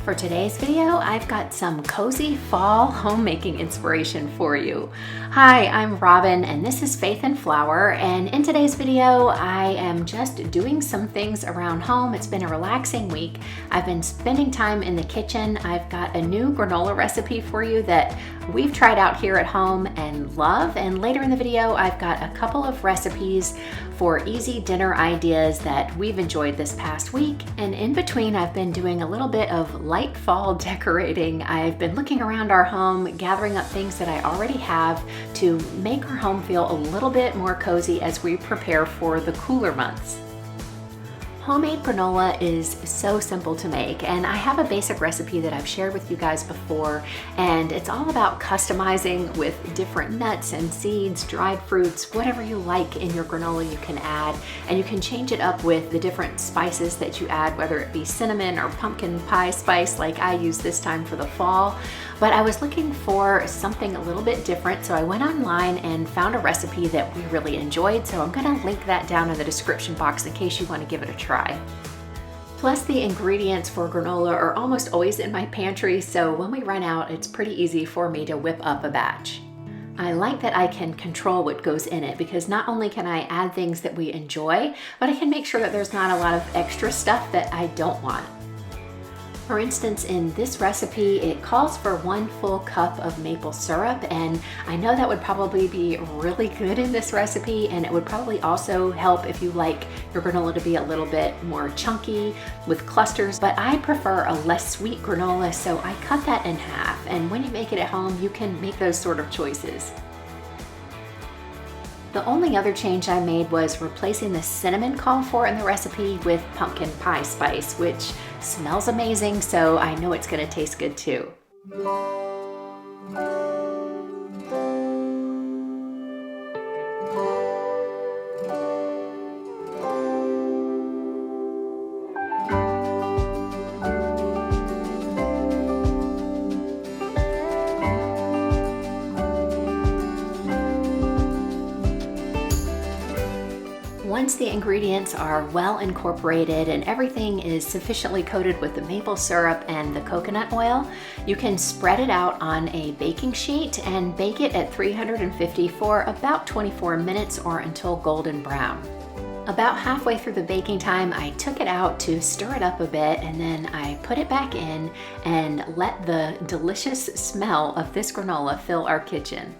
For today's video, I've got some cozy fall homemaking inspiration for you. Hi, I'm Robin and this is Faith and Flour, and in today's video, I am just doing some things around home. It's been a relaxing week. I've been spending time in the kitchen. I've got a new granola recipe for you that we've tried out here at home and love, and later in the video, I've got a couple of recipes for easy dinner ideas that we've enjoyed this past week. And in between, I've been doing a little bit of light fall decorating. I've been looking around our home, gathering up things that I already have to make our home feel a little bit more cozy as we prepare for the cooler months. Homemade granola is so simple to make, and I have a basic recipe that I've shared with you guys before, and it's all about customizing with different nuts and seeds, dried fruits, whatever you like in your granola you can add, and you can change it up with the different spices that you add, whether it be cinnamon or pumpkin pie spice like I use this time for the fall. But I was looking for something a little bit different, so I went online and found a recipe that we really enjoyed, so I'm gonna link that down in the description box in case you want to give it a try. Plus, the ingredients for granola are almost always in my pantry, so when we run out, it's pretty easy for me to whip up a batch. I like that I can control what goes in it because not only can I add things that we enjoy, but I can make sure that there's not a lot of extra stuff that I don't want. For instance, in this recipe, it calls for 1 full cup of maple syrup, and I know that would probably be really good in this recipe, and it would probably also help if you like your granola to be a little bit more chunky with clusters, but I prefer a less sweet granola, so I cut that in half, and when you make it at home, you can make those sort of choices. The only other change I made was replacing the cinnamon called for in the recipe with pumpkin pie spice, which smells amazing, so I know it's going to taste good too. Once the ingredients are well incorporated and everything is sufficiently coated with the maple syrup and the coconut oil, you can spread it out on a baking sheet and bake it at 350 for about 24 minutes or until golden brown. About halfway through the baking time, I took it out to stir it up a bit, and then I put it back in and let the delicious smell of this granola fill our kitchen.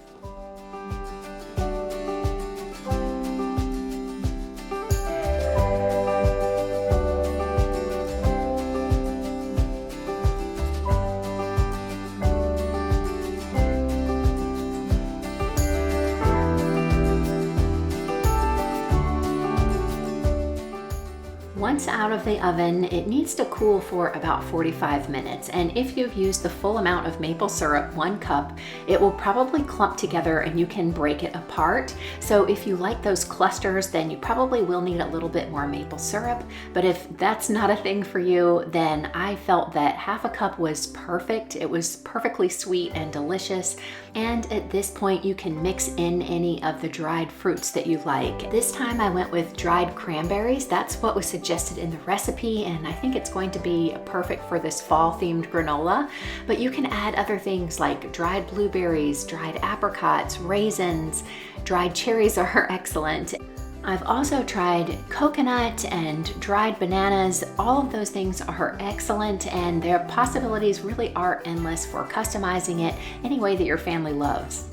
Once out of the oven, it needs to cool for about 45 minutes, and if you've used the full amount of maple syrup, 1 cup, it will probably clump together and you can break it apart. So if you like those clusters, then you probably will need a little bit more maple syrup, but if that's not a thing for you, then I felt that half a cup was perfect. It was perfectly sweet and delicious, and at this point you can mix in any of the dried fruits that you like. This time I went with dried cranberries. That's what was suggested in the recipe, and I think it's going to be perfect for this fall themed granola, but you can add other things like dried blueberries, dried apricots, raisins, dried cherries are excellent. I've also tried coconut and dried bananas. All of those things are excellent, and their possibilities really are endless for customizing it any way that your family loves.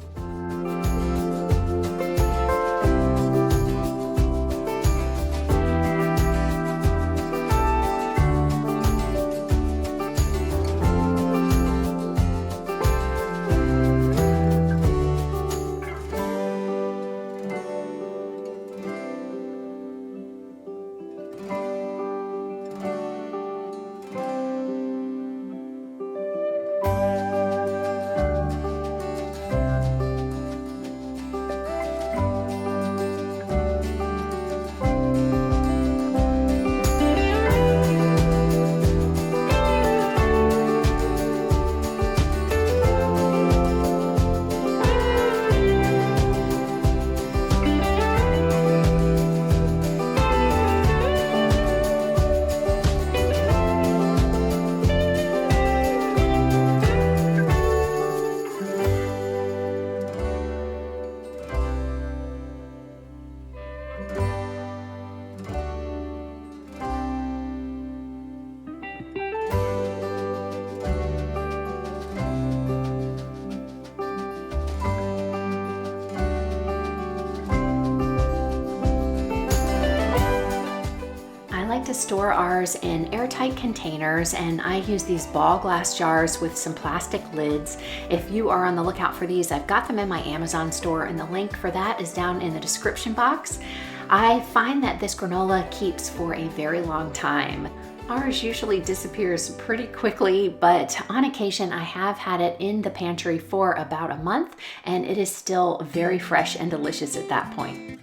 store ours in airtight containers, and I use these ball glass jars with some plastic lids. If you are on the lookout for these, I've got them in my Amazon store, and the link for that is down in the description box. I find that this granola keeps for a very long time. Ours usually disappears pretty quickly, but on occasion I have had it in the pantry for about a month, and it is still very fresh and delicious at that point.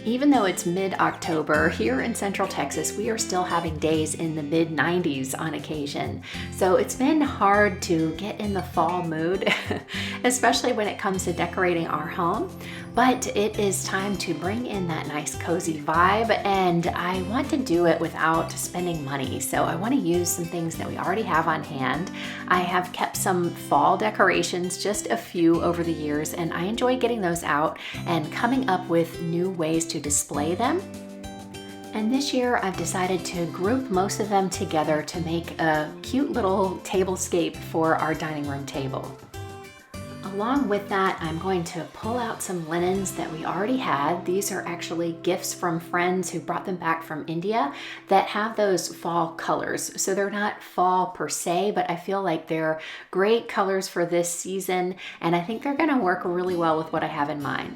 Even though it's mid-October, here in Central Texas, we are still having days in the mid-90s on occasion. So it's been hard to get in the fall mood, especially when it comes to decorating our home. But it is time to bring in that nice cozy vibe, and I want to do it without spending money. So I want to use some things that we already have on hand. I have kept some fall decorations, just a few over the years, and I enjoy getting those out and coming up with new ways to display them. And this year I've decided to group most of them together to make a cute little tablescape for our dining room table. Along with that, I'm going to pull out some linens that we already had. These are actually gifts from friends who brought them back from India that have those fall colors. So they're not fall per se, but I feel like they're great colors for this season, and I think they're gonna work really well with what I have in mind.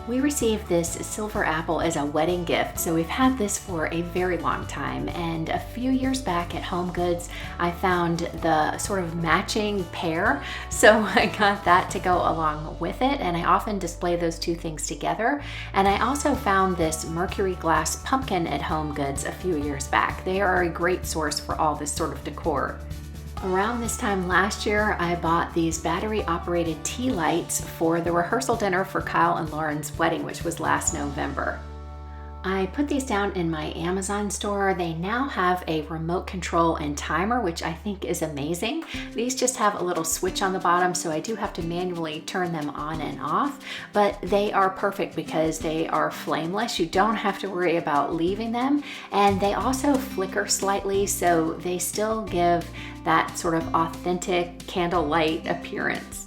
We received this silver apple as a wedding gift, so we've had this for a very long time. And a few years back at Home Goods, I found the sort of matching pair, so I got that to go along with it, and I often display those two things together. And I also found this mercury glass pumpkin at Home Goods a few years back. They are a great source for all this sort of decor. Around this time last year, I bought these battery-operated tea lights for the rehearsal dinner for Kyle and Lauren's wedding, which was last November. I put these down in my Amazon store. They now have a remote control and timer, which I think is amazing. These just have a little switch on the bottom, so I do have to manually turn them on and off, but they are perfect because they are flameless. You don't have to worry about leaving them, and they also flicker slightly, so they still give that sort of authentic candlelight appearance.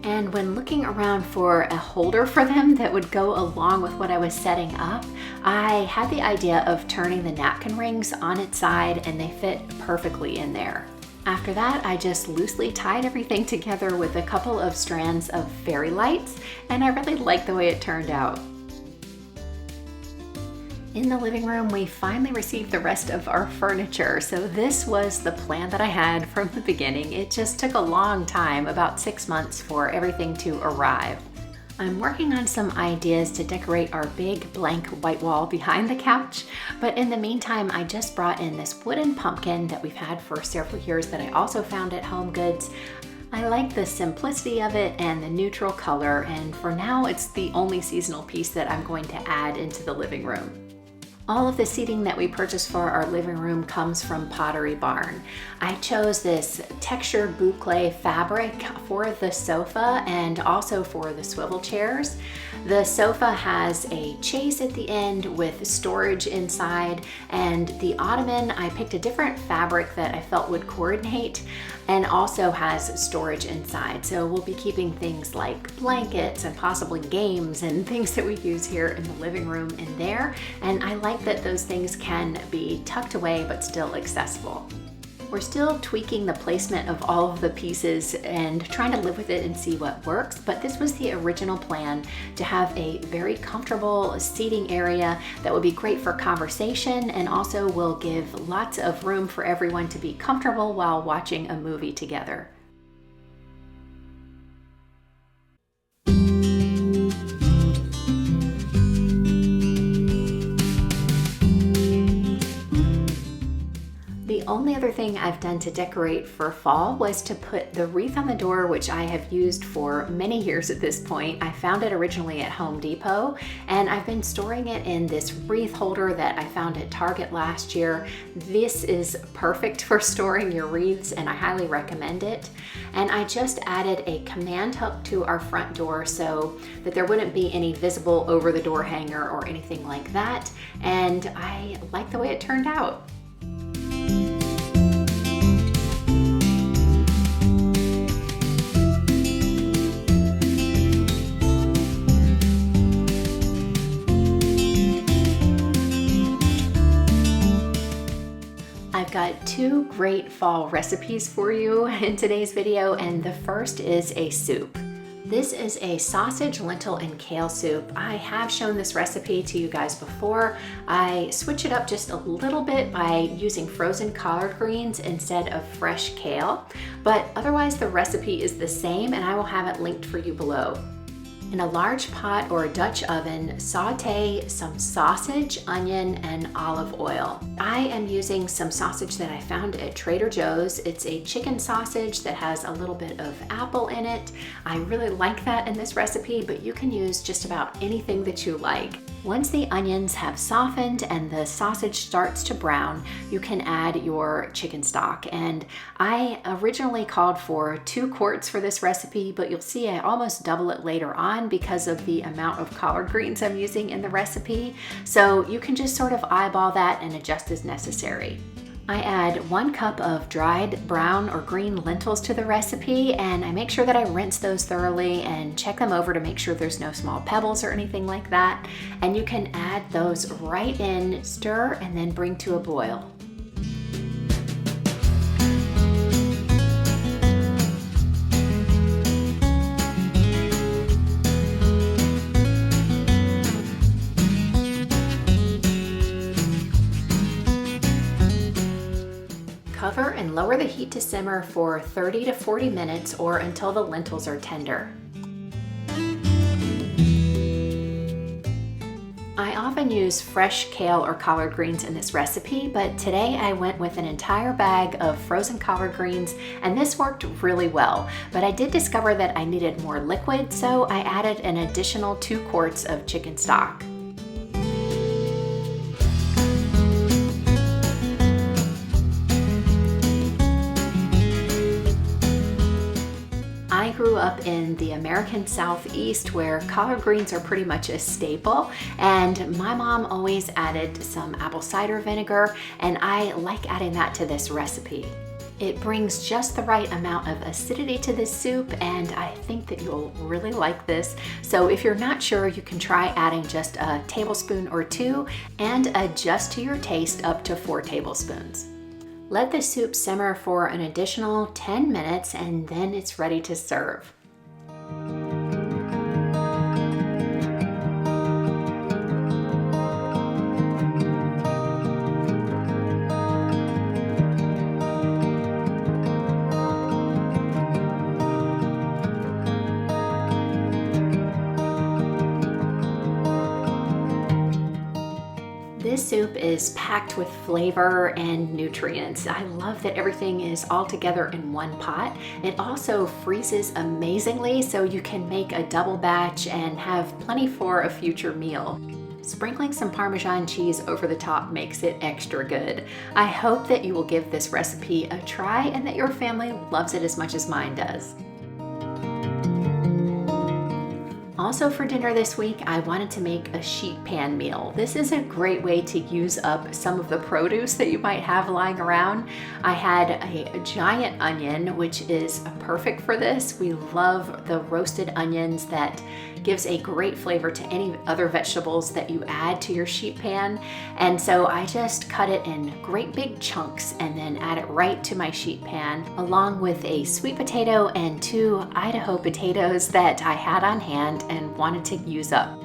And when looking around for a holder for them that would go along with what I was setting up, I had the idea of turning the napkin rings on its side, and they fit perfectly in there. After that, I just loosely tied everything together with a couple of strands of fairy lights, and I really like the way it turned out. In the living room, we finally received the rest of our furniture. So this was the plan that I had from the beginning. It just took a long time, about 6 months, for everything to arrive. I'm working on some ideas to decorate our big blank white wall behind the couch, but in the meantime, I just brought in this wooden pumpkin that we've had for several years that I also found at Home Goods. I like the simplicity of it and the neutral color, and for now, it's the only seasonal piece that I'm going to add into the living room. All of the seating that we purchased for our living room comes from Pottery Barn. I chose this textured boucle fabric for the sofa and also for the swivel chairs. The sofa has a chase at the end with storage inside, and the ottoman, I picked a different fabric that I felt would coordinate and also has storage inside. So we'll be keeping things like blankets and possibly games and things that we use here in the living room in there. And I like that those things can be tucked away but still accessible. We're still tweaking the placement of all of the pieces and trying to live with it and see what works, but this was the original plan, to have a very comfortable seating area that would be great for conversation and also will give lots of room for everyone to be comfortable while watching a movie together. The only other thing I've done to decorate for fall was to put the wreath on the door, which I have used for many years at this point. I found it originally at Home Depot, and I've been storing it in this wreath holder that I found at Target last year. This is perfect for storing your wreaths, and I highly recommend it. And I just added a command hook to our front door so that there wouldn't be any visible over the door hanger or anything like that, and I like the way it turned out. I've got two great fall recipes for you in today's video, and the first is a soup. This is a sausage, lentil, and kale soup. I have shown this recipe to you guys before. I switch it up just a little bit by using frozen collard greens instead of fresh kale, but otherwise the recipe is the same, and I will have it linked for you below. In a large pot or Dutch oven, saute some sausage, onion, and olive oil. I am using some sausage that I found at Trader Joe's. It's a chicken sausage that has a little bit of apple in it. I really like that in this recipe, but you can use just about anything that you like. Once the onions have softened and the sausage starts to brown, you can add your chicken stock. And I originally called for 2 quarts for this recipe, but you'll see I almost double it later on because of the amount of collard greens I'm using in the recipe. So you can just sort of eyeball that and adjust as necessary. I add 1 cup of dried brown or green lentils to the recipe, and I make sure that I rinse those thoroughly and check them over to make sure there's no small pebbles or anything like that. And you can add those right in, stir, and then bring to a boil. Cover and lower the heat to simmer for 30 to 40 minutes or until the lentils are tender. I often use fresh kale or collard greens in this recipe, but today I went with an entire bag of frozen collard greens, and this worked really well. But I did discover that I needed more liquid, so I added an additional 2 quarts of chicken stock. I grew up in the American Southeast where collard greens are pretty much a staple, and my mom always added some apple cider vinegar, and I like adding that to this recipe. It brings just the right amount of acidity to this soup, and I think that you'll really like this. So if you're not sure, you can try adding just a tablespoon or 2 and adjust to your taste up to 4 tablespoons. Let the soup simmer for an additional 10 minutes and then it's ready to serve. This soup is packed with flavor and nutrients. I love that everything is all together in one pot. It also freezes amazingly, so you can make a double batch and have plenty for a future meal. Sprinkling some Parmesan cheese over the top makes it extra good. I hope that you will give this recipe a try and that your family loves it as much as mine does. Also for dinner this week, I wanted to make a sheet pan meal. This is a great way to use up some of the produce that you might have lying around. I had a giant onion, which is perfect for this. We love the roasted onions that gives a great flavor to any other vegetables that you add to your sheet pan. And so I just cut it in great big chunks and then add it right to my sheet pan, along with a sweet potato and 2 Idaho potatoes that I had on hand and wanted to use up.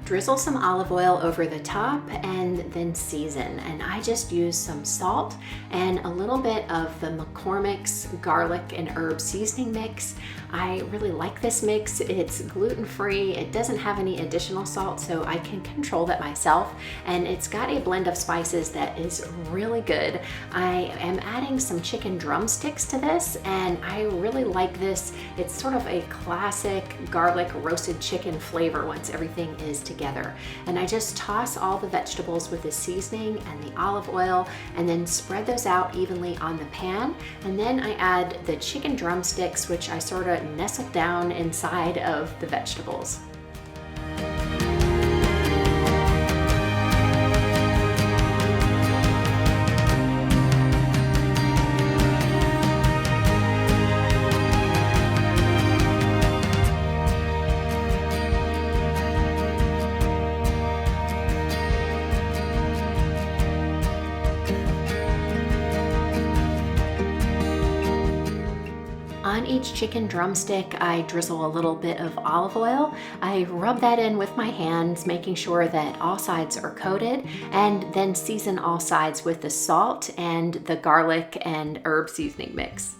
Drizzle some olive oil over the top and then season. And I just use some salt and a little bit of the McCormick's garlic and herb seasoning mix. I really like this mix. It's gluten-free. It doesn't have any additional salt, so I can control that myself. And it's got a blend of spices that is really good. I am adding some chicken drumsticks to this, and I really like this. It's sort of a classic garlic roasted chicken flavor once everything is together. And I just toss all the vegetables with the seasoning and the olive oil and then spread those out evenly on the pan. And then I add the chicken drumsticks, which I sort of nestle down inside of the vegetables. On each chicken drumstick, I drizzle a little bit of olive oil. I rub that in with my hands, making sure that all sides are coated, and then season all sides with the salt and the garlic and herb seasoning mix.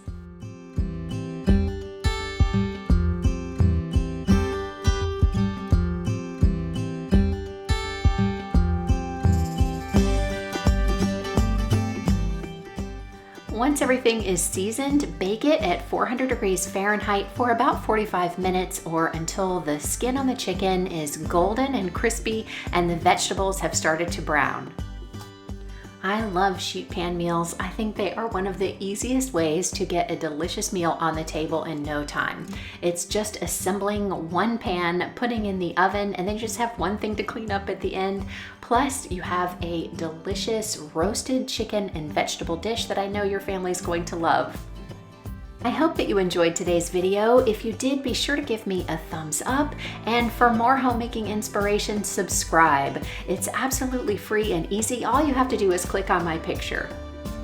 Once everything is seasoned, bake it at 400 degrees Fahrenheit for about 45 minutes or until the skin on the chicken is golden and crispy and the vegetables have started to brown. I love sheet pan meals. I think they are one of the easiest ways to get a delicious meal on the table in no time. It's just assembling one pan, putting in the oven, and then you just have one thing to clean up at the end. Plus, you have a delicious roasted chicken and vegetable dish that I know your family's going to love. I hope that you enjoyed today's video. If you did, be sure to give me a thumbs up. And for more homemaking inspiration, subscribe. It's absolutely free and easy. All you have to do is click on my picture.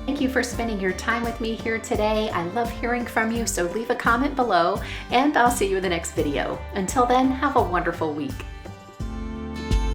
Thank you for spending your time with me here today. I love hearing from you, so leave a comment below, and I'll see you in the next video. Until then, have a wonderful week.